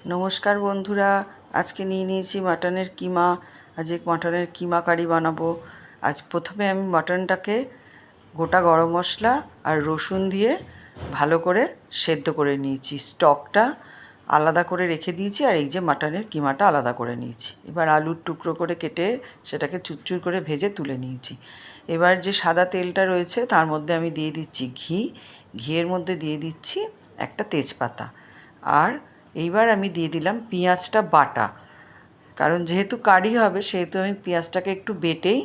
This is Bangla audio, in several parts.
নমস্কার বন্ধুরা, আজকে নিয়ে নিয়েছি মাটনের কিমা। আজকে মাটনের কিমা কারি বানাবো। আজ প্রথমে আমি মাটনটাকে গোটা গরম মশলা আর রসুন দিয়ে ভালো করে সেদ্ধ করে নিয়েছি। স্টকটা আলাদা করে রেখে দিয়েছি, আর এই যে মাটনের কিমাটা আলাদা করে নিয়েছি। এবার আলুর টুকরো করে কেটে সেটাকে চুরচুর করে ভেজে তুলে নিয়েছি। এবার যে সাদা তেলটা রয়েছে তার মধ্যে আমি দিয়ে দিচ্ছি ঘিয়ের মধ্যে দিয়ে দিচ্ছি একটা তেজপাতা। আর এইবার আমি দিয়ে দিলাম পেঁয়াজটা বাটা, কারণ যেহেতু কারি হবে সেহেতু আমি পেঁয়াজটাকে একটু বেটেই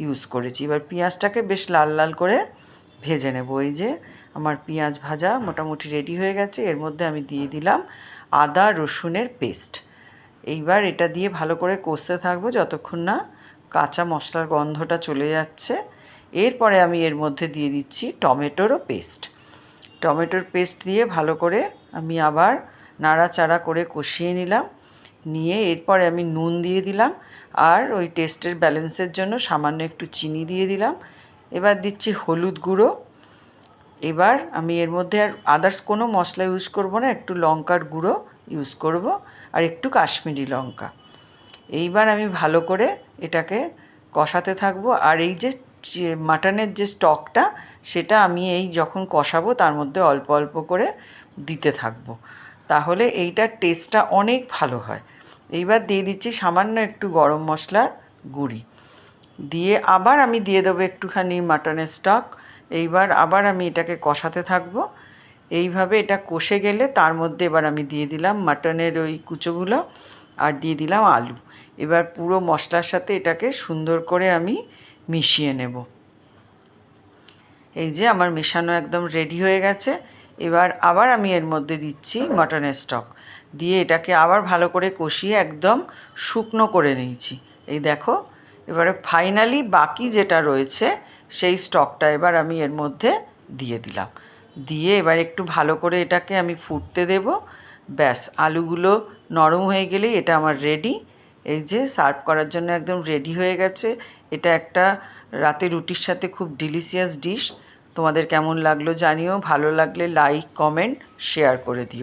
ইউজ করেছি। এবার পেঁয়াজটাকে বেশ লাল লাল করে ভেজে নেব। এই যে আমার পেঁয়াজ ভাজা মোটামুটি রেডি হয়ে গেছে। এর মধ্যে আমি দিয়ে দিলাম আদা রসুনের পেস্ট। এইবার এটা দিয়ে ভালো করে কষতে থাকবো যতক্ষণ না কাঁচা মশলার গন্ধটা চলে যাচ্ছে। এরপরে আমি এর মধ্যে দিয়ে দিচ্ছি টমেটোর পেস্ট দিয়ে ভালো করে আমি আবার নাড়াচাড়া করে কষিয়ে নিলাম। নিয়ে এরপরে আমি নুন দিয়ে দিলাম, আর ওই টেস্টের ব্যালেন্সের জন্য সামান্য একটু চিনি দিয়ে দিলাম। এবার দিচ্ছি হলুদ গুঁড়ো। এবার আমি এর মধ্যে আর আদার্স কোনো মশলা ইউজ করব না, একটু লঙ্কার গুঁড়ো ইউজ করব আর একটু কাশ্মীরি লঙ্কা। এইবার আমি ভালো করে এটাকে কষাতে থাকবো। আর এই যে মাটনের যে স্টকটা, সেটা আমি এই যখন কষাবো তার মধ্যে অল্প অল্প করে দিতে থাকবো, তাহলে এইটার টেস্টটা অনেক ভালো হয়। এইবার দিয়ে দিচ্ছি সামান্য একটু গরম মশলার গুঁড়ি দিয়ে আবার আমি দিয়ে দেবো একটুখানি মাটনের স্টক। এইবার আবার আমি এটাকে কষাতে থাকবো। এইভাবে এটা কষে গেলে তার মধ্যে এবার আমি দিয়ে দিলাম মাটনের ওই কুচোগুলো আর দিয়ে দিলাম আলু। এবার পুরো মশলার সাথে এটাকে সুন্দর করে আমি মিশিয়ে নেব। এই যে আমার মেশানো একদম রেডি হয়ে গেছে। এবার আবার আমি এর মধ্যে দিচ্ছি মাটনের স্টক দিয়ে এটাকে আবার ভালো করে কষিয়ে একদম শুকনো করে নিয়েছি। এই দেখো, এবারে ফাইনালি বাকি যেটা রয়েছে সেই স্টকটা এবার আমি এর মধ্যে দিয়ে দিলাম। দিয়ে এবার একটু ভালো করে এটাকে আমি ফুটতে দেব। ব্যাস, আলুগুলো নরম হয়ে গেলেই এটা আমার রেডি। এই যে সার্ভ করার জন্য একদম রেডি হয়ে গেছে। এটা একটা রাতে রুটির সাথে খুব ডিলিশিয়াস ডিশ। তোমাদের কেমন লাগলো জানিও। ভালো লাগলে লাইক কমেন্ট শেয়ার করে দিও।